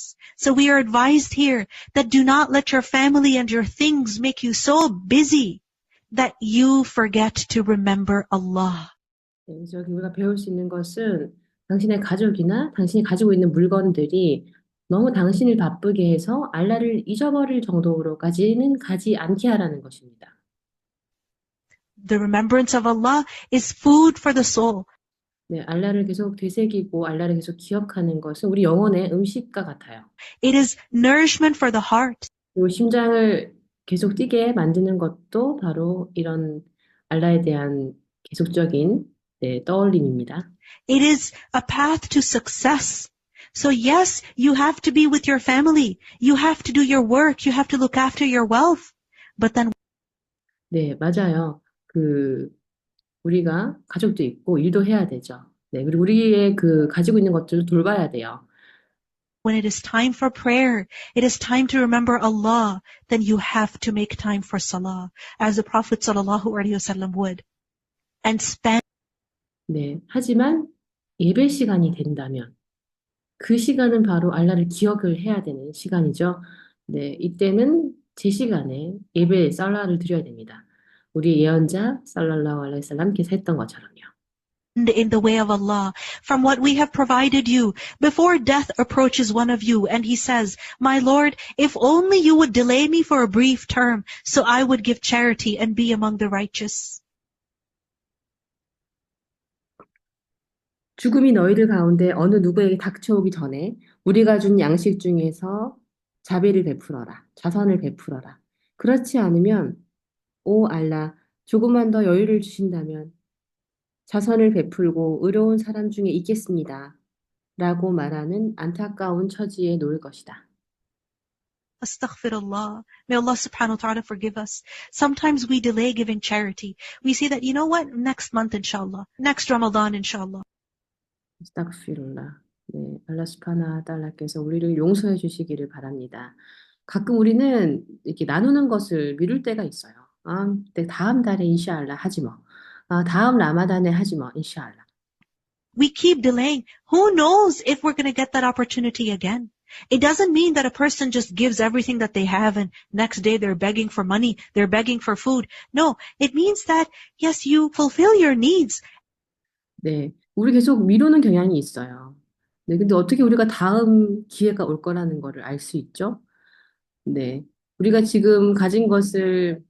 things. So we are advised here that do not let your family and your things make you so busy that you forget to remember Allah. 네, 그래서 여기 우리가 배울 수 있는 것은 당신의 가족이나 당신이 가지고 있는 물건들이 너무 당신을 바쁘게 해서 알라를 잊어버릴 정도로까지는 가지 않게 하라는 것입니다. The remembrance of Allah is food for the soul. 네, 알라를 계속 되새기고 알라를 계속 기억하는 것은 우리 영혼의 음식과 같아요. It is nourishment for the heart. 그리고 심장을 계속 뛰게 만드는 것도 바로 이런 알라에 대한 계속적인 떠올림입니다. It is a path to success. So yes, you have to be with your family. You have to do your work. You have to look after your wealth. But then 네, 맞아요. 우리가 가족도 있고 일도 해야 되죠. 네, 그리고 우리의 가지고 있는 것들도 돌봐야 돼요. when it is time for prayer, it is time to remember Allah, then you have to make time for salah, as the Prophet ﷺ would. And spend. 네, 하지만 예배 시간이 된다면 그 시간은 바로 알라를 기억을 해야 되는 시간이죠. 네, 이때는 제 시간에 예배 살라를 드려야 됩니다. 우리 예언자 살랄라후 알라이히 살람께서 했던 것처럼요. In the way of Allah, from what we have provided you, before death approaches one of you, and he says, My Lord, if only you would delay me for a brief term, so I would give charity and be among the righteous. 죽음이 너희들 가운데 어느 누구에게 닥쳐오기 전에 우리가 준 양식 중에서 자비를 베풀어라, 자선을 베풀어라. 그렇지 않으면 오 알라, 조금만 더 여유를 주신다면 자선을 베풀고 의로운 사람 중에 있겠습니다. 라고 말하는 안타까운 처지에 놓을 것이다. Astaghfirullah. May Allah subhanahu wa ta'ala forgive us. Sometimes we delay giving charity. We say that, you know what, next month inshallah, next Ramadan inshallah. 아스타그피룰라. 네, 알라 수파나 달라께서 우리를 용서해 주시기를 바랍니다. 가끔 우리는 이렇게 나누는 것을 미룰 때가 있어요. 다음 달에 인샤알라 하지 뭐. 다음 라마단에 하지 뭐, 인샤알라. We keep delaying. Who knows if we're going to get that opportunity again? It doesn't mean that a person just gives everything that they have and next day they're begging for money, they're begging for food. No, it means that, yes, you fulfill your needs. 네, 우리 계속 미루는 경향이 있어요. 네, 근데 어떻게 우리가 다음 기회가 올 거라는 거를 알 수 있죠? 네, 우리가 지금 가진 것을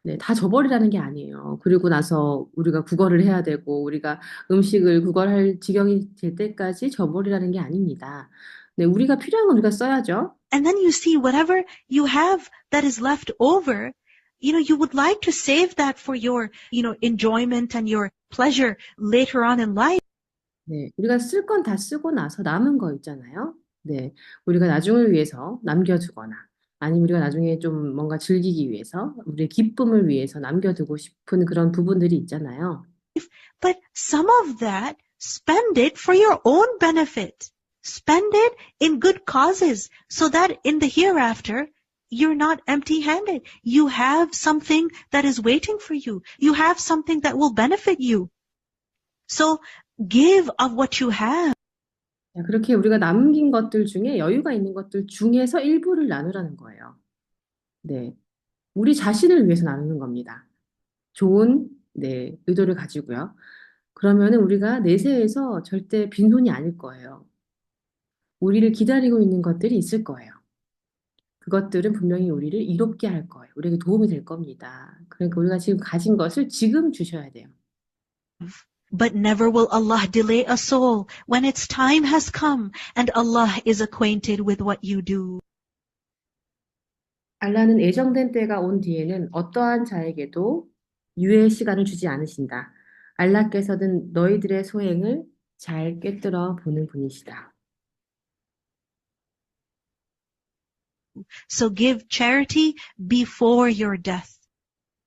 네, 다 줘버리라는 게 아니에요. 그리고 나서 우리가 구걸을 해야 되고 우리가 음식을 구걸할 지경이 될 때까지 줘버리라는 게 아닙니다. 네, 우리가 필요한 건 우리가 써야죠. And then you see whatever you have that is left over, you would like to save that for your, enjoyment and your pleasure later on in life. 네, 우리가 쓸 건 다 쓰고 나서 남은 거 있잖아요. 네, 우리가 나중을 위해서 남겨두거나 아니면 우리가 나중에 좀 뭔가 즐기기 위해서 우리의 기쁨을 위해서 남겨두고 싶은 그런 부분들이 있잖아요. But some of that, spend it for your own benefit. Spend it in good causes so that in the hereafter, you're not empty-handed. You have something that is waiting for you. You have something that will benefit you. So give of what you have. 그렇게 우리가 남긴 것들 중에 여유가 있는 것들 중에서 일부를 나누라는 거예요. 네, 우리 자신을 위해서 나누는 겁니다. 좋은 의도를 가지고요. 그러면은 우리가 내세에서 절대 빈손이 아닐 거예요. 우리를 기다리고 있는 것들이 있을 거예요. 그것들은 분명히 우리를 이롭게 할 거예요. 우리에게 도움이 될 겁니다. 그러니까 우리가 지금 가진 것을 지금 주셔야 돼요. But never will Allah delay a soul when its time has come and Allah is acquainted with what you do. 알라는 예정된 때가 온 뒤에는 어떠한 자에게도 유예의 시간을 주지 않으신다. 알라께서는 너희들의 소행을 잘 꿰뚫어 보는 분이시다. So give charity before your death.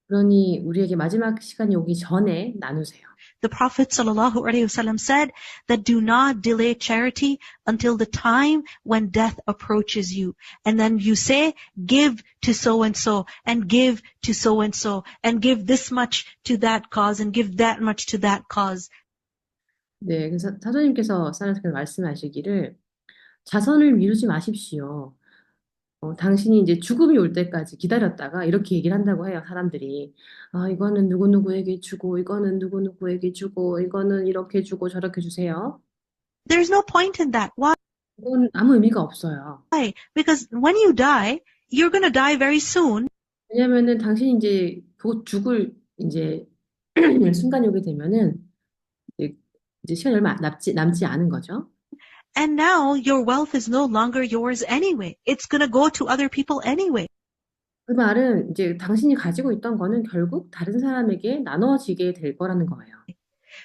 그러니 우리에게 마지막 시간이 오기 전에 나누세요. The Prophet ﷺ said that do not delay charity until the time when death approaches you. And then you say, give to so-and-so, and give to so-and-so, and give this much to that cause, and give that much to that cause. 네, 그래서 사도님께서 살라스가 말씀하시기를 자선을 미루지 마십시오. 당신이 이제 죽음이 올 때까지 기다렸다가 이렇게 얘기를 한다고 해요, 사람들이. 아, 이거는 누구누구에게 주고, 이거는 누구누구에게 주고, 이거는 이렇게 주고 저렇게 주세요. There's no point in that. Why? 그건 아무 의미가 없어요. Because when you die, you're going to die very soon. 왜냐면은 당신이 이제 곧 죽을 이제 순간이 오게 되면은 이제 시간이 얼마 남지 않은 거죠. And now your wealth is no longer yours anyway. It's going to go to other people anyway. 그 말은 이제 당신이 가지고 있던 거는 결국 다른 사람에게 나눠지게 될 거라는 거예요.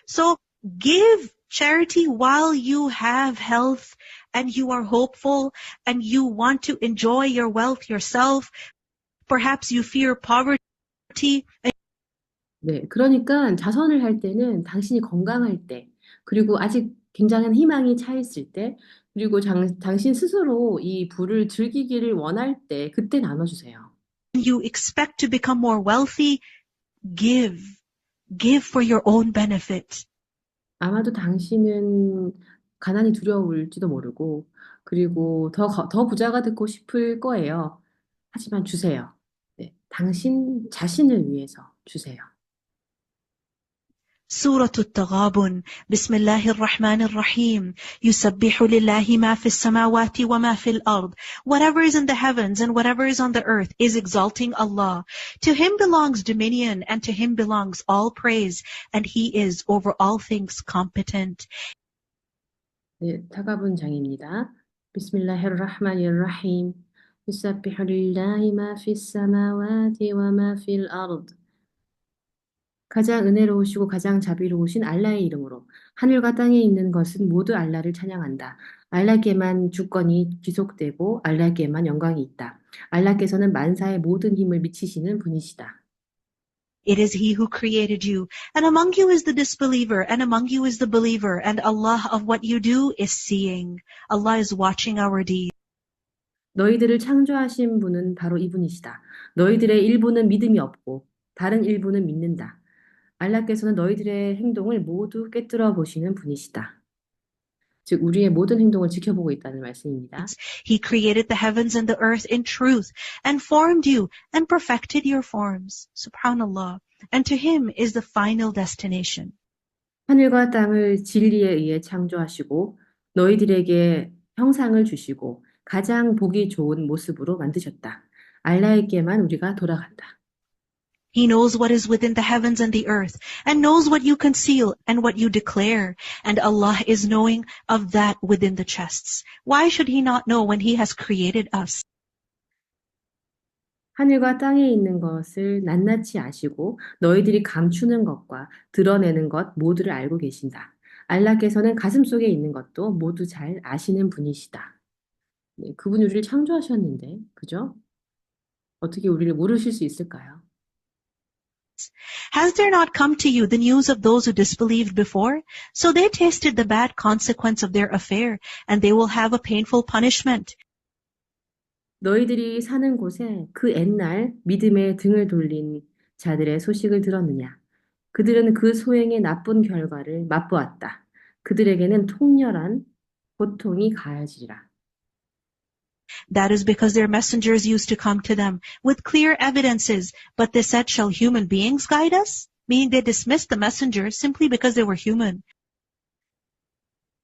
So give charity while you have health and you are hopeful and you want to enjoy your wealth yourself. Perhaps you fear poverty. 네, 그러니까 자선을 할 때는 당신이 건강할 때, 그리고 아직 굉장한 희망이 차 있을 때, 그리고 당신 스스로 이 부를 즐기기를 원할 때, 그때 나눠주세요. You expect to become more wealthy. Give. Give for your own benefit. 아마도 당신은 가난이 두려울지도 모르고, 그리고 더 부자가 되고 싶을 거예요. 하지만 주세요. 네, 당신 자신을 위해서 주세요. سورة التغابن بسم الله الرحمن الرحيم يسبح لله ما في السماوات وما في الأرض. Whatever is in the heavens and whatever is on the earth is exalting Allah. To Him belongs dominion and to Him belongs all praise, and He is over all things competent. 네, 타가분 장입니다. 비스밀라히르 라흐마니르 라힘. 유사비후 릴라히 마 피사마와티 와마 필 아르드. 가장 은혜로우시고 가장 자비로우신 알라의 이름으로 하늘과 땅에 있는 것은 모두 알라를 찬양한다. 알라께만 주권이 지속되고 알라께만 영광이 있다. 알라께서는 만사의 모든 힘을 미치시는 분이시다. It is He who created you, and among you is the disbeliever, and among you is the believer, and Allah of what you do is seeing. Allah is watching our deeds. 너희들을 창조하신 분은 바로 이분이시다. 너희들의 일부는 믿음이 없고 다른 일부는 믿는다. 알라께서는 너희들의 행동을 모두 꿰뚫어 보시는 분이시다. 즉 우리의 모든 행동을 지켜보고 있다는 말씀입니다. He created the heavens and the earth in truth and formed you and perfected your forms. Subhanallah. And to Him is the final destination. 하늘과 땅을 진리에 의해 창조하시고 너희들에게 형상을 주시고 가장 보기 좋은 모습으로 만드셨다. 알라에게만 우리가 돌아간다. He knows what is within the heavens and the earth and knows what you conceal and what you declare. And Allah is knowing of that within the chests. Why should He not know when He has created us? 하늘과 땅에 있는 것을 낱낱이 아시고 너희들이 감추는 것과 드러내는 것 모두를 알고 계신다. 알라께서는 가슴 속에 있는 것도 모두 잘 아시는 분이시다. 네, 그분이 우리를 창조하셨는데, 그죠? 어떻게 우리를 모르실 수 있을까요? Has there not come to you the news of those who disbelieved before? So they tasted the bad consequence of their affair, and they will have a painful punishment. 너희들이 사는 곳에 그 옛날 믿음에 등을 돌린 자들의 소식을 들었느냐? 그들은 그 소행의 나쁜 결과를 맛보았다. 그들에게는 통렬한 고통이 가해지리라. That is because their messengers used to come to them with clear evidences, but they said, shall human beings guide us? Meaning they dismissed the messengers simply because they were human.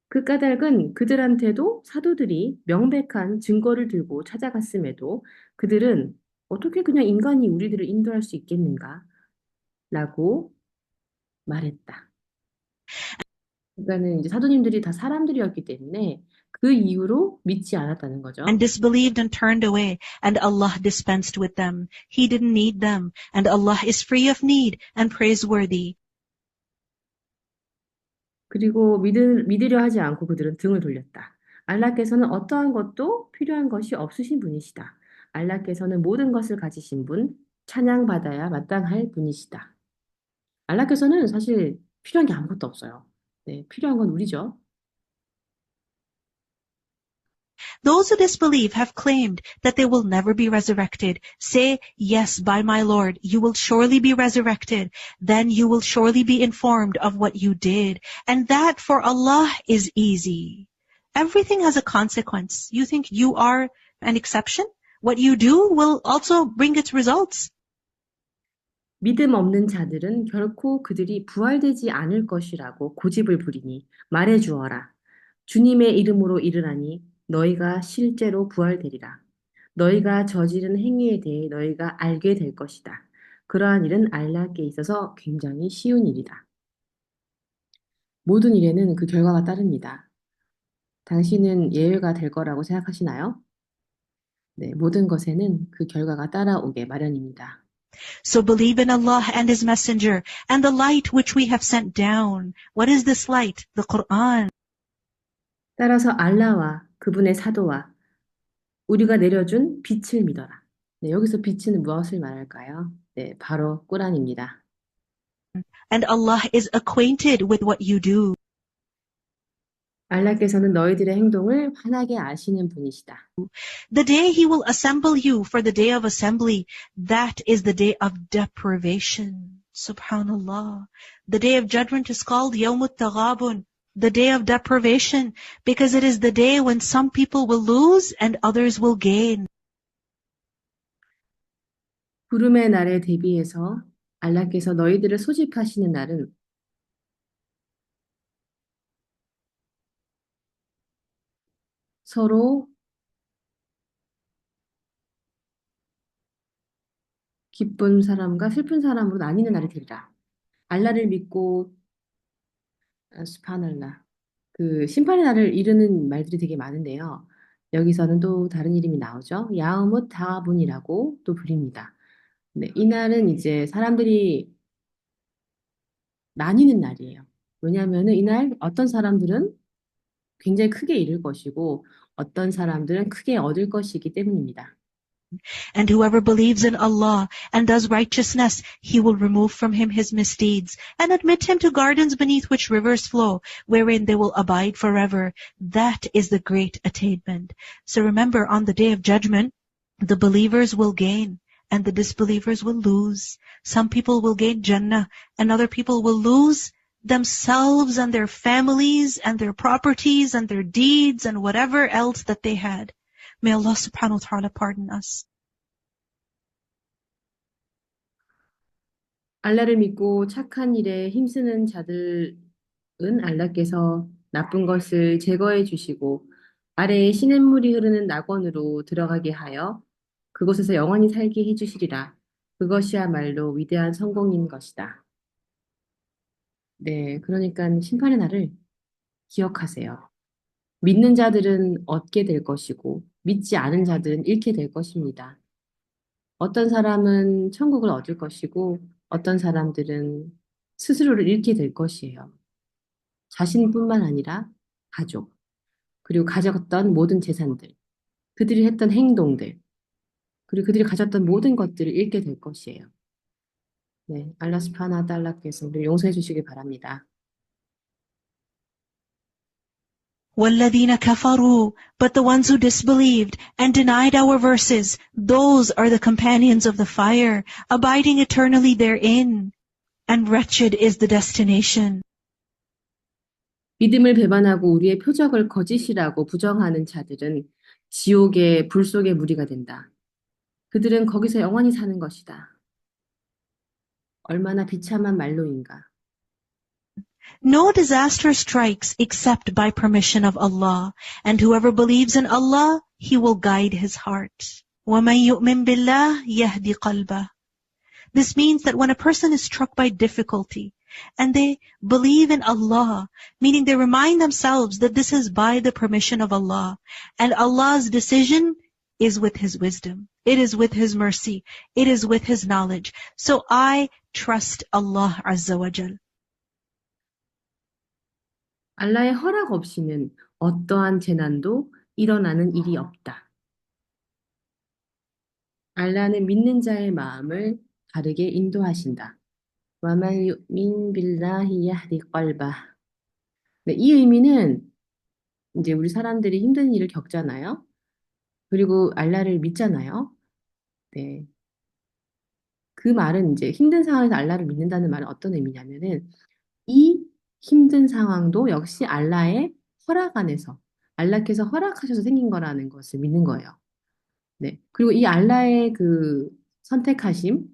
그 까닭은 그들한테도 사도들이 명백한 증거를 들고 찾아갔음에도 그들은 어떻게 그냥 인간이 우리들을 인도할 수 있겠는가? 라고 말했다. 그러니까는 이제 사도님들이 다 사람들이었기 때문에 그 이유로 믿지 않았다는 거죠. And disbelieved and turned away, and Allah dispensed with them. He didn't need them, and Allah is free of need and praiseworthy. 그리고 믿으려 하지 않고 그들은 등을 돌렸다. 알라께서는 어떠한 것도 필요한 것이 없으신 분이시다. 알라께서는 모든 것을 가지신 분, 찬양받아야 마땅할 분이시다. 알라께서는 사실 필요한 게 아무것도 없어요. 네, 필요한 건 우리죠. Those who disbelieve have claimed that they will never be resurrected. Say, yes, by my Lord, you will surely be resurrected. Then you will surely be informed of what you did. And that for Allah is easy. Everything has a consequence. You think you are an exception? What you do will also bring its results. 믿음 없는 자들은 결코 그들이 부활되지 않을 것이라고 고집을 부리니 말해 주어라. 주님의 이름으로 이르라니 너희가 실제로 부활되리라. 너희가 저지른 행위에 대해 너희가 알게 될 것이다. 그러한 일은 알라께 있어서 굉장히 쉬운 일이다. 모든 일에는 그 결과가 따릅니다. 당신은 예외가 될 거라고 생각하시나요? 네, 모든 것에는 그 결과가 따라오게 마련입니다. So believe in Allah and His Messenger and the light which we have sent down. What is this light? The Quran. 따라서 알라와 그분의 사도와 우리가 내려준 빛을 믿어라. 네, 여기서 빛은 무엇을 말할까요? 네, 바로 꾸란입니다. And Allah is acquainted with what you do. 알라께서는 너희들의 행동을 환하게 아시는 분이시다. The day He will assemble you for the day of assembly, that is the day of deprivation. Subhanallah. The day of judgment is called Yawmut Taghabun, the day of deprivation, because it is the day when some people will lose and others will gain. 구름의 날에 대비해서 알라께서 너희들을 소집하시는 날은 서로 기쁜 사람과 슬픈 사람으로 나뉘는 날이 되리라. 알라를 믿고 스파날라. 그 심판의 날을 이르는 말들이 되게 많은데요. 여기서는 또 다른 이름이 나오죠. 야우뭇 다분이라고 또 부릅니다. 네, 이 날은 이제 사람들이 나뉘는 날이에요. 왜냐하면은 이날 어떤 사람들은 굉장히 크게 잃을 것이고 어떤 사람들은 크게 얻을 것이기 때문입니다. And whoever believes in Allah and does righteousness, He will remove from him his misdeeds and admit him to gardens beneath which rivers flow, wherein they will abide forever. That is the great attainment. So remember, on the day of judgment, the believers will gain and the disbelievers will lose. Some people will gain Jannah and other people will lose themselves and their families and their properties and their deeds and whatever else that they had. May Allah subhanahu wa ta'ala pardon us. 알라를 믿고 착한 일에 힘쓰는 자들은 알라께서 나쁜 것을 제거해 주시고 아래에 시냇물이 흐르는 낙원으로 들어가게 하여 그곳에서 영원히 살게 해 주시리라. 그것이야말로 위대한 성공인 것이다. 네, 그러니까 심판의 날을 기억하세요. 믿는 자들은 얻게 될 것이고 믿지 않은 자들은 잃게 될 것입니다. 어떤 사람은 천국을 얻을 것이고 어떤 사람들은 스스로를 잃게 될 것이에요. 자신뿐만 아니라 가족, 그리고 가졌던 모든 재산들, 그들이 했던 행동들, 그리고 그들이 가졌던 모든 것들을 잃게 될 것이에요. 네, 알라 스파나 달라께서 우리를 용서해 주시기 바랍니다. وَالَّذِينَ كَفَرُوا, but the ones who disbelieved and denied our verses, those are the companions of the fire, abiding eternally therein. And wretched is the destination. 믿음을 배반하고 우리의 표적을 거짓이라고 부정하는 자들은 지옥의 불 속의 무리가 된다. 그들은 거기서 영원히 사는 것이다. 얼마나 비참한 말로인가. No disaster strikes except by permission of Allah, and whoever believes in Allah, He will guide his heart. وَمَن يُؤْمِن بِاللَّهِ يَهْدِ قَلْبَهُ. This means that when a person is struck by difficulty, and they believe in Allah, meaning they remind themselves that this is by the permission of Allah, and Allah's decision is with His wisdom. It is with His mercy. It is with His knowledge. So I trust Allah Azza wa Jal. 알라의 허락 없이는 어떠한 재난도 일어나는 일이 없다. 알라는 믿는 자의 마음을 다르게 인도하신다. وَمَن يُؤْمِن بِاللَّهِ يَهْدِ قَلْبَهُ. 네, 이 의미는 이제 우리 사람들이 힘든 일을 겪잖아요. 그리고 알라를 믿잖아요. 네. 그 말은 이제 힘든 상황에서 알라를 믿는다는 말은 어떤 의미냐면은 이 힘든 상황도 역시 알라의 허락 안에서 알라께서 허락하셔서 생긴 거라는 것을 믿는 거예요. 네. 그리고 이 알라의 그 선택하심,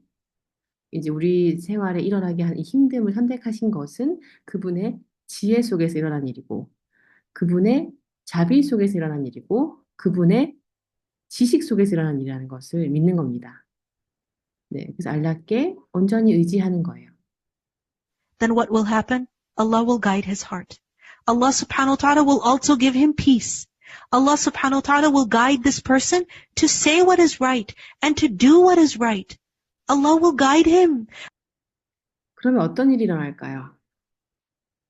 이제 우리 생활에 일어나게 한 이 힘듦을 선택하신 것은 그분의 지혜 속에서 일어난 일이고, 그분의 자비 속에서 일어난 일이고, 그분의 지식 속에서 일어난 일이라는 것을 믿는 겁니다. 네. 그래서 알라께 온전히 의지하는 거예요. Then what will happen? Allah will guide his heart. Allah subhanahu wa ta'ala will also give him peace. Allah subhanahu wa ta'ala will guide this person to say what is right and to do what is right. Allah will guide him. 그러면 어떤 일이 일어날까요?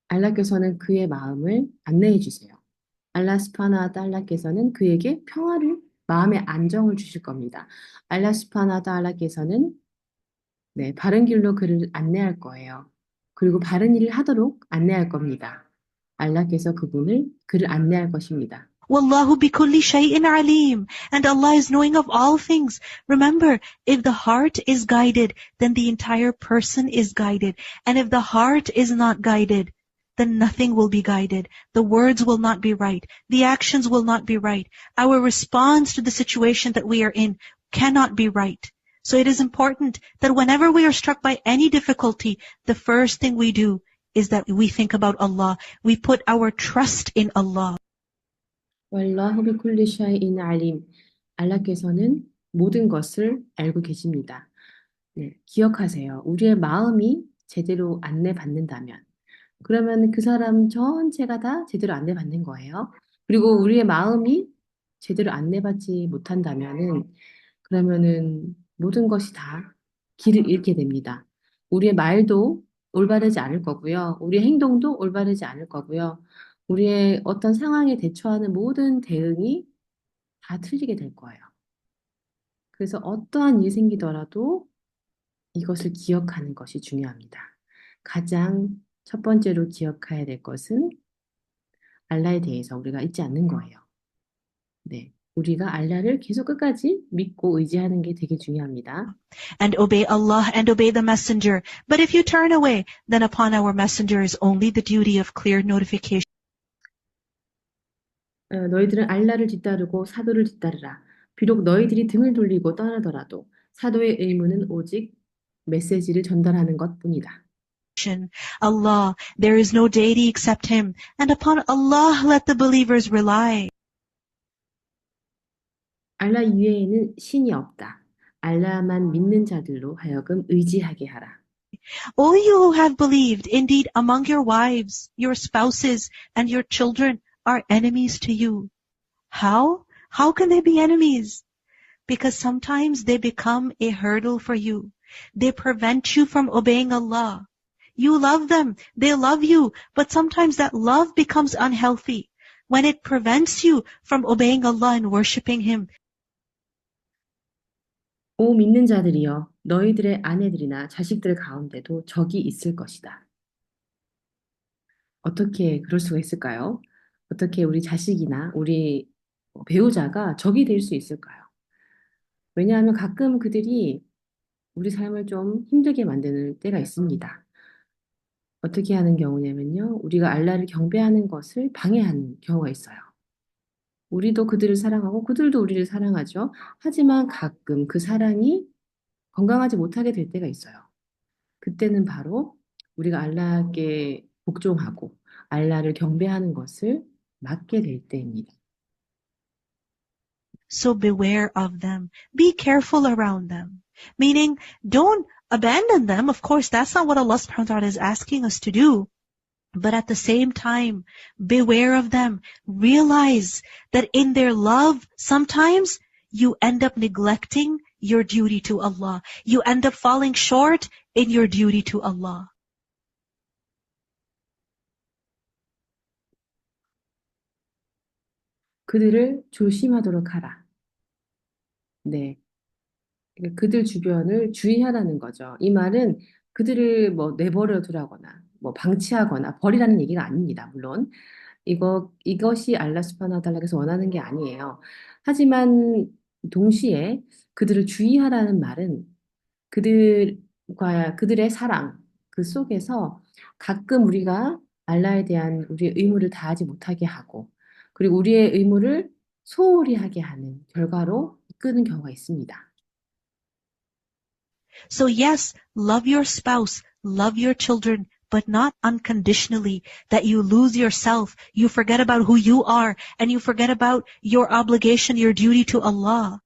알라께서는 그의 마음을 안내해 주세요. 알라 스파나 달라께서는 그에게 평화를, 마음의 안정을 주실 겁니다. 알라 스파나 달라께서는 네, 바른 길로 그를 안내할 거예요. 그리고 바른 일을 하도록 안내할 겁니다. 알라께서 그를 안내할 것입니다. Wallahu bikulli shay'in alim. And Allah is knowing of all things. Remember, if the heart is guided, then the entire person is guided. And if the heart is not guided, then nothing will be guided. The words will not be right. The actions will not be right. Our response to the situation that we are in cannot be right. So it is important that whenever we are struck by any difficulty, the first thing we do is that we think about Allah. We put our trust in Allah. wallahu bikulli shay'in alim. 알라께서는 모든 것을 알고 계십니다. 네, 기억하세요. 우리의 마음이 제대로 안내받는다면, 그러면 그 사람 전체가 다 제대로 안내받는 거예요. 그리고 우리의 마음이 제대로 안내받지 못한다면은, 그러면은 모든 것이 다 길을 잃게 됩니다. 우리의 말도 올바르지 않을 거고요. 우리의 행동도 올바르지 않을 거고요. 우리의 어떤 상황에 대처하는 모든 대응이 다 틀리게 될 거예요. 그래서 어떠한 일이 생기더라도 이것을 기억하는 것이 중요합니다. 가장 첫 번째로 기억해야 될 것은 알라에 대해서 우리가 잊지 않는 거예요. 네. 우리가 알라를 계속 끝까지 믿고 의지하는 게 되게 중요합니다. And obey Allah and obey the messenger. But if you turn away, then upon our messenger is only the duty of clear notification. 너희들은 알라를 뒤따르고 사도를 뒤따르라. 비록 너희들이 등을 돌리고 떠나더라도 사도의 의무는 오직 메시지를 전달하는 것뿐이다. Allah, there is no deity except Him, and upon Allah let the believers rely. 알라 이외에는 신이 없다. 알라만 믿는 자들로 하여금 의지하게 하라. O you who have believed, indeed among your wives, your spouses, and your children are enemies to you. How? How can they be enemies? Because sometimes they become a hurdle for you. They prevent you from obeying Allah. You love them, they love you, but sometimes that love becomes unhealthy when it prevents you from obeying Allah and worshipping Him. 오 믿는 자들이여 너희들의 아내들이나 자식들 가운데도 적이 있을 것이다. 어떻게 그럴 수가 있을까요? 어떻게 우리 자식이나 우리 배우자가 적이 될 수 있을까요? 왜냐하면 가끔 그들이 우리 삶을 좀 힘들게 만드는 때가 있습니다. 어떻게 하는 경우냐면요. 우리가 알라를 경배하는 것을 방해하는 경우가 있어요. 우리도 그들을 사랑하고 그들도 우리를 사랑하죠. 하지만 가끔 그 사랑이 건강하지 못하게 될 때가 있어요. 그때는 바로 우리가 알라께 복종하고 알라를 경배하는 것을 막게 될 때입니다. So beware of them. Be careful around them. Meaning, don't abandon them. Of course, that's not what Allah subhanahu wa ta'ala is asking us to do. But at the same time, beware of them. Realize that in their love, sometimes you end up neglecting your duty to Allah. You end up falling short in your duty to Allah. 그들을 조심하도록 하라. 네. 그러니까 그들 주변을 주의하라는 거죠. 이 말은 그들을 뭐 내버려 두라거나 뭐 방치하거나 버리라는 얘기가 아닙니다. 물론 이것이 알라 수브하나hu 달라에서 원하는 게 아니에요. 하지만 동시에 그들을 주의하라는 말은 그들과 그들의 사랑 그 속에서 가끔 우리가 알라에 대한 우리의 의무를 다하지 못하게 하고 그리고 우리의 의무를 소홀히 하게 하는 결과로 이끄는 경우가 있습니다. So yes, love your spouse, love your children, but not unconditionally, that you lose yourself, you forget about who you are, and you forget about your obligation, your duty to Allah.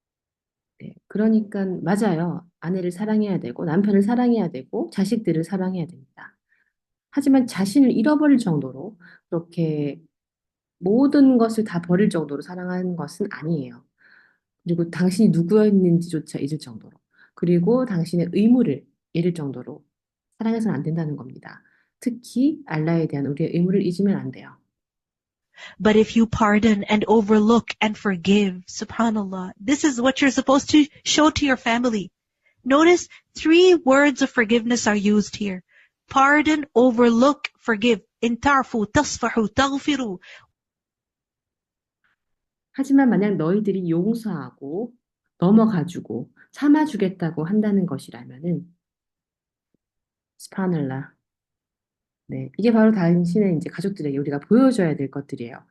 네, 그러니까 맞아요. 아내를 사랑해야 되고 남편을 사랑해야 되고 자식들을 사랑해야 됩니다. 하지만 자신을 잃어버릴 정도로 그렇게 모든 것을 다 버릴 정도로 사랑하는 것은 아니에요. 그리고 당신이 누구였는지조차 잊을 정도로. 그리고 당신의 의무를 잃을 정도로 사랑해서는 안 된다는 겁니다. 특히 알라에 대한 우리의 의무를 잊으면 안 돼요. But if you pardon and overlook and forgive, subhanallah, this is what you're supposed to show to your family. Notice 3 words of forgiveness are used here. Pardon, overlook, forgive. إن تعفوا تصفحوا تغفروا. 하지만 만약 너희들이 용서하고 넘어가주고 참아주겠다고 한다는 것이라면은 스파늘라. 네, 이게 바로 당신의 이제 가족들에게 우리가 보여줘야 될 것들이에요.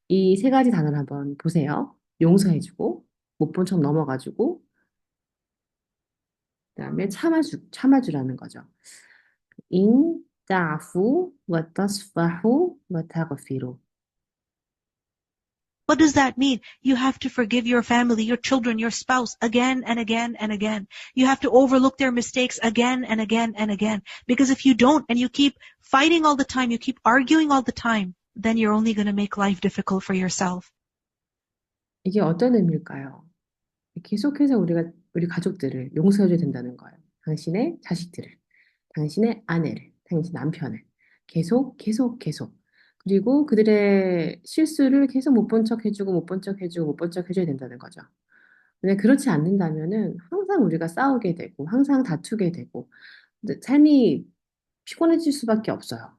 이 3가지 단어를 한번 보세요. 용서해주고 못 본 척 넘어가주고 그다음에 참아주라는 거죠. 인 تعفوا وتصفحوا وتغفروا. What does that mean? You have to forgive your family, your children, your spouse again and again and again. You have to overlook their mistakes again and again and again. Because if you don't and you keep fighting all the time, you keep arguing all the time, then you're only going to make life difficult for yourself. 이게 어떤 의미일까요? 계속해서 우리 가족들을 용서해줘야 된다는 거예요. 당신의 자식들을, 당신의 아내를, 당신 남편을 계속. 그리고 그들의 실수를 계속 못 본 척 해주고 못 본 척 해주고 못 본 척 해줘야 된다는 거죠. 근데 그렇지 않는다면은 항상 우리가 싸우게 되고 항상 다투게 되고 삶이 피곤해질 수밖에 없어요.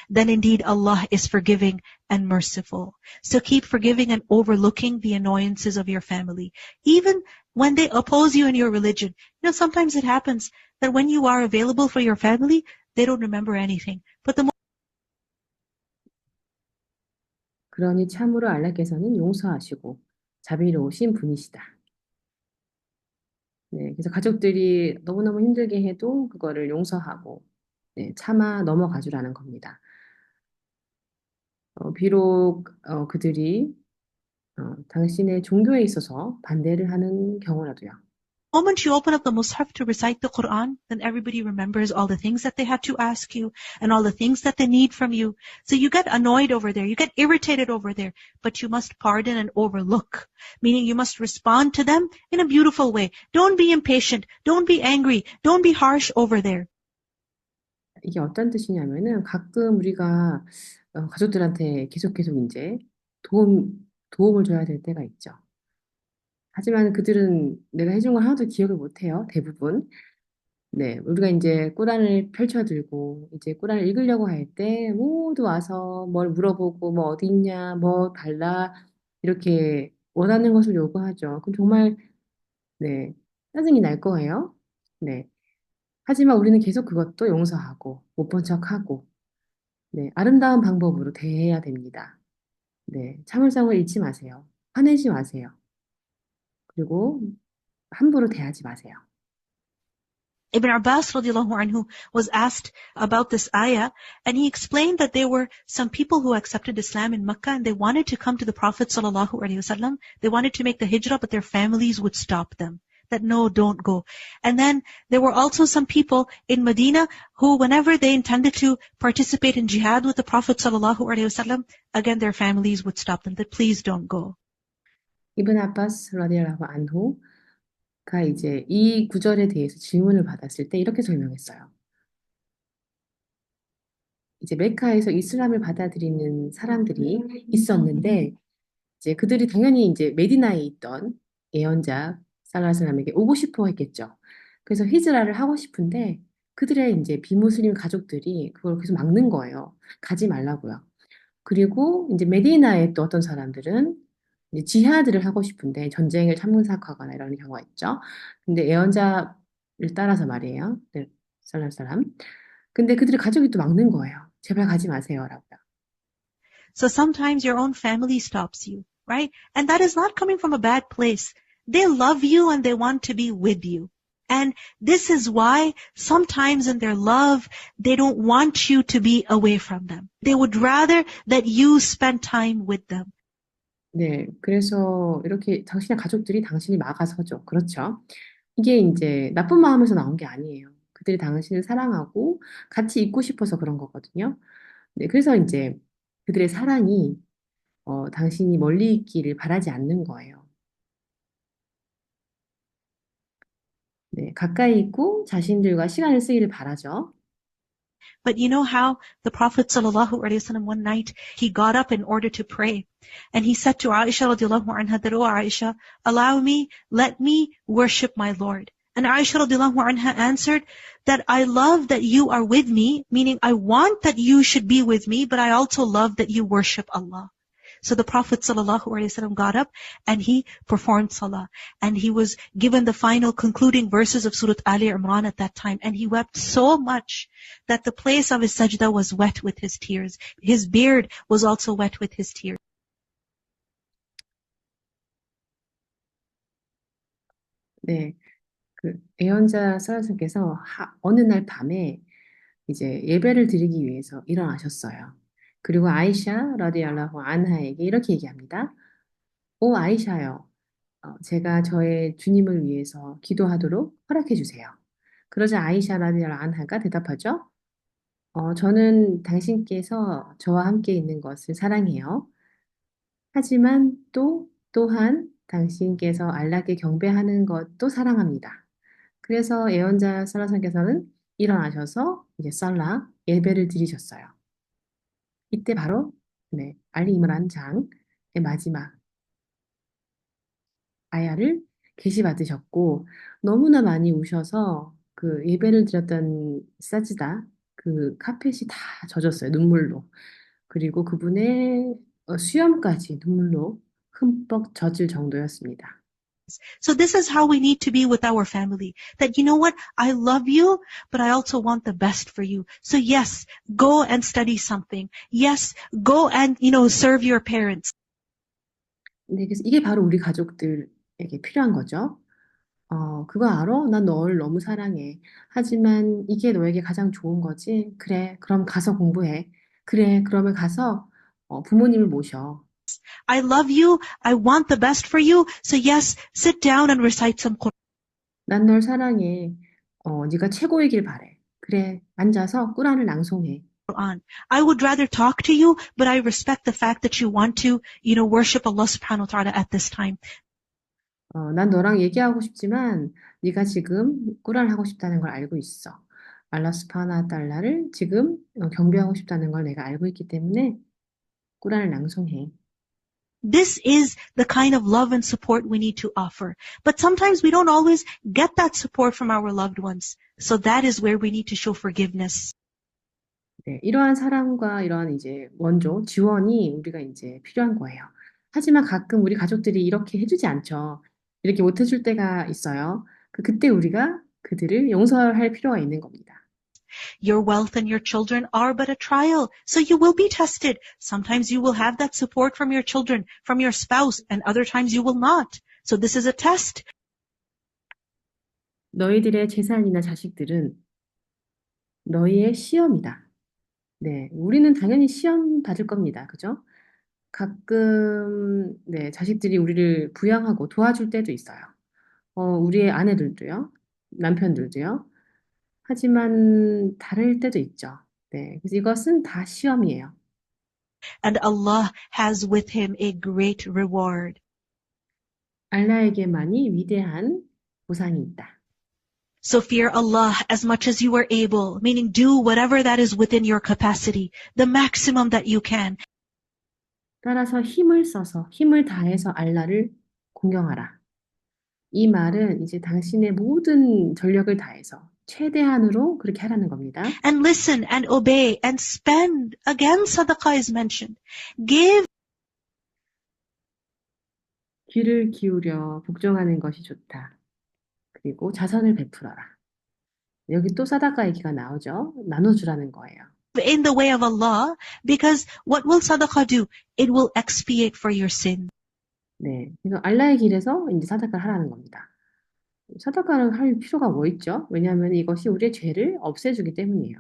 Then indeed Allah is forgiving and merciful. So keep forgiving and overlooking the annoyances of your family. Even when they oppose you in your religion. Sometimes it happens that when you are available for your family, they don't remember anything. But the 그러니 참으로 알라께서는 용서하시고 자비로우신 분이시다. 네, 그래서 가족들이 너무너무 힘들게 해도 그거를 용서하고 네, 참아 넘어가 주라는 겁니다. 비록 그들이 당신의 종교에 있어서 반대를 하는 경우라도요. moment you open up the Mus'haf to recite the Quran, then everybody remembers all the things that they have to ask you and all the things that they need from you. So you get annoyed over there, you get irritated over there, but you must pardon and overlook. Meaning you must respond to them in a beautiful way. Don't be impatient, don't be angry, don't be harsh over there. 이게 어떤 뜻이냐면은 가끔 우리가 가족들한테 계속 이제 도움을 줘야 될 때가 있죠. 하지만 그들은 내가 해준 걸 하나도 기억을 못 해요. 대부분. 네, 우리가 이제 꾸란을 펼쳐들고 이제 꾸란을 읽으려고 할 때 모두 와서 뭘 물어보고 뭐 어디 있냐, 뭐 달라 이렇게 원하는 것을 요구하죠. 그럼 정말 네, 짜증이 날 거예요. 네. 하지만 우리는 계속 그것도 용서하고 못 본 척하고 네, 아름다운 방법으로 대해야 됩니다. 네, 참을성을 잃지 마세요. 화내지 마세요. 그리고 함부로 대하지 마세요. Ibn Abbas radiallahu anhu was asked about this ayah, and he explained that there were some people who accepted Islam in Mecca and they wanted to come to the Prophet sallallahu alaihi wasallam. They wanted to make the hijrah, but their families would stop them. That no, don't go. And then there were also some people in Medina who, whenever they intended to participate in jihad with the Prophet sallallahu alaihi wasallam, again their families would stop them. That please don't go. 이브н 아바스 라디알라후 안후가 이제 이 구절에 대해서 질문을 받았을 때 이렇게 설명했어요. 이제 메카에서 이슬람을 받아들이는 사람들이 있었는데 이제 그들이 당연히 이제 메디나에 있던 예언자 살라살람에게 오고 싶어 했겠죠. 그래서 히즈라를 하고 싶은데 그들의 이제 비무슬림 가족들이 그걸 계속 막는 거예요. 가지 말라고요. 그리고 이제 메디나에 또 어떤 사람들은 이제 지하들을 하고 싶은데 전쟁을 참사하거나 이런 경우가 있죠. 근데 예언자를 따라서 말이에요. 네, 살람. 근데 그들의 가족이 또 막는 거예요. 제발 가지 마세요라고요. So sometimes your own family stops you, right? And that is not coming from a bad place. They love you and they want to be with you. And this is why sometimes in their love, they don't want you to be away from them. They would rather that you spend time with them. 네, 그래서 이렇게 당신의 가족들이 당신이 막아서죠. 그렇죠. 이게 이제 나쁜 마음에서 나온 게 아니에요. 그들이 당신을 사랑하고 같이 있고 싶어서 그런 거거든요. 네, 그래서 이제 그들의 사랑이 당신이 멀리 있기를 바라지 않는 거예요. 네, 가까이 있고 자신들과 시간을 쓰기를 바라죠. But you know how the Prophet ﷺ one night, he got up in order to pray. And he said to Aisha radiallahu anha that, "Oh Aisha, allow me, let me worship my Lord." And Aisha radiallahu anha answered that I love that you are with me, meaning I want that you should be with me, but I also love that you worship Allah. So the Prophet ﷺ got up and he performed salah. And he was given the final concluding verses of Surah Ali Imran at that time. And he wept so much that the place of his sajda was wet with his tears. His beard was also wet with his tears. 네, 그 예언자 사라님께서 어느 날 밤에 이제 예배를 드리기 위해서 일어나셨어요. 그리고 아이샤 라디알라후 안하에게 이렇게 얘기합니다. 오 아이샤요, 제가 저의 주님을 위해서 기도하도록 허락해 주세요. 그러자 아이샤 라디알라후 안하가 대답하죠. 저는 당신께서 저와 함께 있는 것을 사랑해요. 하지만 또한 당신께서 알라께 경배하는 것도 사랑합니다. 그래서 예언자 살라선께서는 일어나셔서 이제 살라 예배를 드리셨어요. 이때 바로 네, 알리 이므란 장의 마지막 아야를 계시받으셨고 너무나 많이 우셔서 그 예배를 드렸던 사지다 그 카펫이 다 젖었어요. 눈물로. 그리고 그분의 수염까지 눈물로 흠뻑 젖을 정도였습니다. So this is how we need to be with our family. That you know what? I love you, but I also want the best for you. So yes, go and study something. Yes, go and, serve your parents. 네, 그래서 이게 바로 우리 가족들에게 필요한 거죠. 그거 알아? 난 널 너무 사랑해. 하지만 이게 너에게 가장 좋은 거지? 그래, 그럼 가서 공부해. 그래, 그러면 가서 부모님을 모셔. I love you. I want the best for you. So yes, sit down and recite some 난 널 사랑해. 네가 최고이길 바래. 그래, 앉아서 꾸란을 낭송해. Quran. I would rather talk to you, but I respect the fact that you want to, worship Allah subhanahu wa ta'ala at this time. 난 너랑 얘기하고 싶지만 네가 지금 꾸란을 하고 싶다는 걸 알고 있어. 알라 스파나 달라를 지금 경배하고 싶다는 걸 내가 알고 있기 때문에 꾸란을 낭송해. This is the kind of love and support we need to offer. But sometimes we don't always get that support from our loved ones. So that is where we need to show forgiveness. 네, 이러한 사랑과 이러한 이제 원조, 지원이 우리가 이제 필요한 거예요. 하지만 가끔 우리 가족들이 이렇게 해주지 않죠. 이렇게 못 해줄 때가 있어요. 그때 우리가 그들을 용서할 필요가 있는 겁니다. Your wealth and your children are but a trial, so you will be tested. Sometimes you will have that support from your children, from your spouse, and other times you will not. So this is a test. 너희들의 재산이나 자식들은 너희의 시험이다. 네, 우리는 당연히 시험 받을 겁니다. 그죠? 가끔, 네, 자식들이 우리를 부양하고 도와줄 때도 있어요. 우리의 아내들도요, 남편들도요. 하지만 다를 때도 있죠. 네, 그래서 이것은 다 시험이에요. And Allah has with him a great reward. 알라에게만이 위대한 보상이 있다. So fear Allah as much as you are able, meaning do whatever that is within your capacity, the maximum that you can. 따라서 힘을 써서, 힘을 다해서 알라를 공경하라. 이 말은 이제 당신의 모든 전력을 다해서 최대한으로 그렇게 하라는 겁니다. And listen and obey and spend. Again, sadaqah is mentioned. Give 귀를 기울여 복종하는 것이 좋다. 그리고 자선을 베풀어라. 여기 또 사다가 얘기가 나오죠. 나눠주라는 거예요. In the way of Allah, because what will sadaqah do? It will expiate for your sin. 네. 그래서 알라의 길에서 이제 사다가를 하라는 겁니다. 사다가를 할 필요가 뭐 있죠? 왜냐하면 이것이 우리의 죄를 없애주기 때문이에요.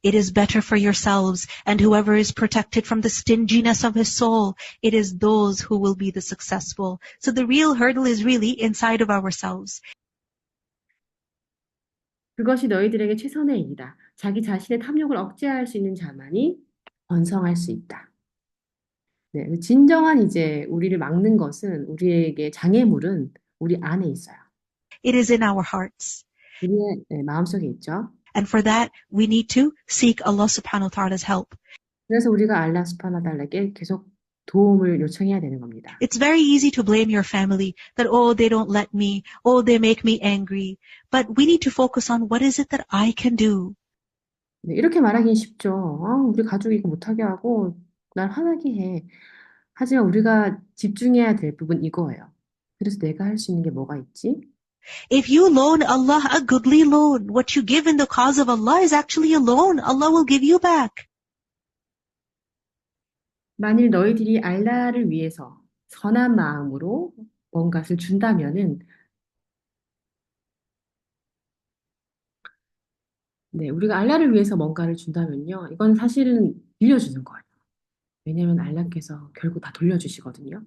It is better for yourselves, and whoever is protected from the stinginess of his soul, it is those who will be the successful. So the real hurdle is really inside of ourselves. 그것이 너희들에게 최선의 일이다. 자기 자신의 탐욕을 억제할 수 있는 자만이 번성할 수 있다. 네, 진정한 이제 우리를 막는 것은 우리에게 장애물은 우리 안에 있어요. It is in our hearts. 우리의 마음속에 있죠. And for that, we need to seek Allah subhanahu wa ta'ala's help. 그래서 우리가 알라 수브하나후 달라에게 계속 도움을 요청해야 되는 겁니다. It's very easy to blame your family that, oh, they don't let me, oh, they make me angry. But we need to focus on what is it that I can do. 네, 이렇게 말하기는 쉽죠. 우리 가족이 이거 못하게 하고 날 화나게 해. 하지만 우리가 집중해야 될 부분 이거예요. 그래서 내가 할 수 있는 게 뭐가 있지? If you loan Allah a goodly loan, what you give in the cause of Allah is actually a loan. Allah will give you back. 만일 너희들이 알라를 위해서 선한 마음으로 뭔가를 준다면은 네, 우리가 알라를 위해서 뭔가를 준다면요. 이건 사실은 빌려주는 거예요. 왜냐하면 알라께서 결국 다 돌려주시거든요.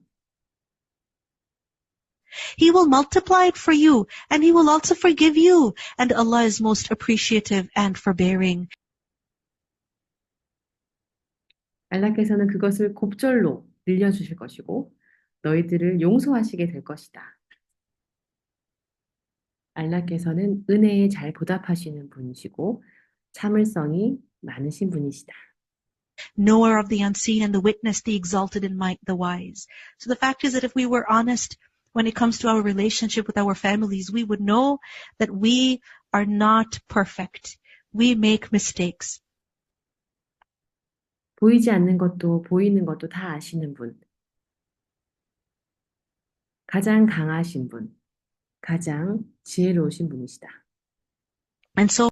He will multiply it for you, and He will also forgive you. And Allah is most appreciative and forbearing. 알라께서는 그것을 곱절로 늘려주실 것이고 너희들을 용서하시게 될 것이다. 알라께서는 은혜에 잘 보답하시는 분이시고 참을성이 많으신 분이시다. Knower of the unseen and the witness, the exalted and might, the wise. So the fact is that if we were honest when it comes to our relationship with our families, we would know that we are not perfect. We make mistakes. 보이지 않는 것도 보이는 것도 다 아시는 분. 가장 강하신 분. 가장 지혜로우신 분이시다. And so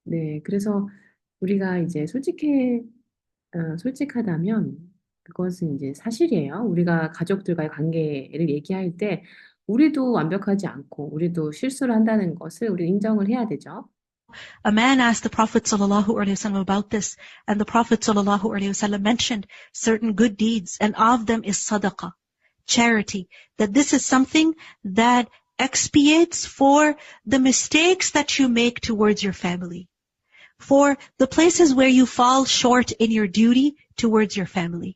네, 그래서 우리가 이제 솔직하다면 그것은 이제 사실이에요. 우리가 가족들과의 관계를 얘기할 때 우리도 완벽하지 않고 우리도 실수를 한다는 것을 우리 인정을 해야 되죠. a man asked the Prophet ﷺ about this, and the Prophet ﷺ mentioned certain good deeds, and of them is sadaqah, charity, that this is something that expiates for the mistakes that you make towards your family, for the places where you fall short in your duty towards your family.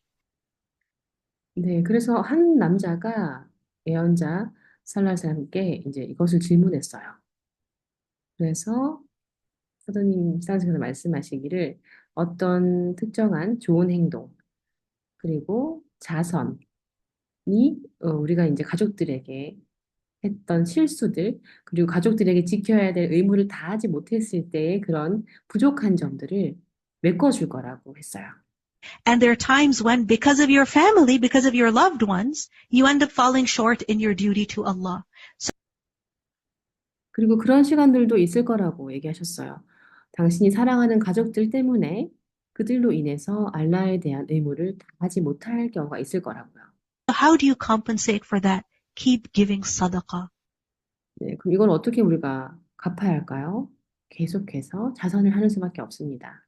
네, 그래서 한 남자가 예언자 살라살람께 이제 이것을 질문했어요. 그래서 사도님 사도께서 말씀하시기를 어떤 특정한 좋은 행동 그리고 자선이 우리가 이제 가족들에게 했던 실수들 그리고 가족들에게 지켜야 될 의무를 다하지 못했을 때의 그런 부족한 점들을 메꿔줄 거라고 했어요. And there are times when, because of your family, because of your loved ones, you end up falling short in your duty to Allah. 그리고 그런 시간들도 있을 거라고 얘기하셨어요. 당신이 사랑하는 가족들 때문에 그들로 인해서 알라에 대한 의무를 다하지 못할 경우가 있을 거라고요. So how do you compensate for that? Keep giving sadaqah. 네, 그럼 이건 어떻게 우리가 갚아야 할까요? 계속해서 자선을 하는 수밖에 없습니다.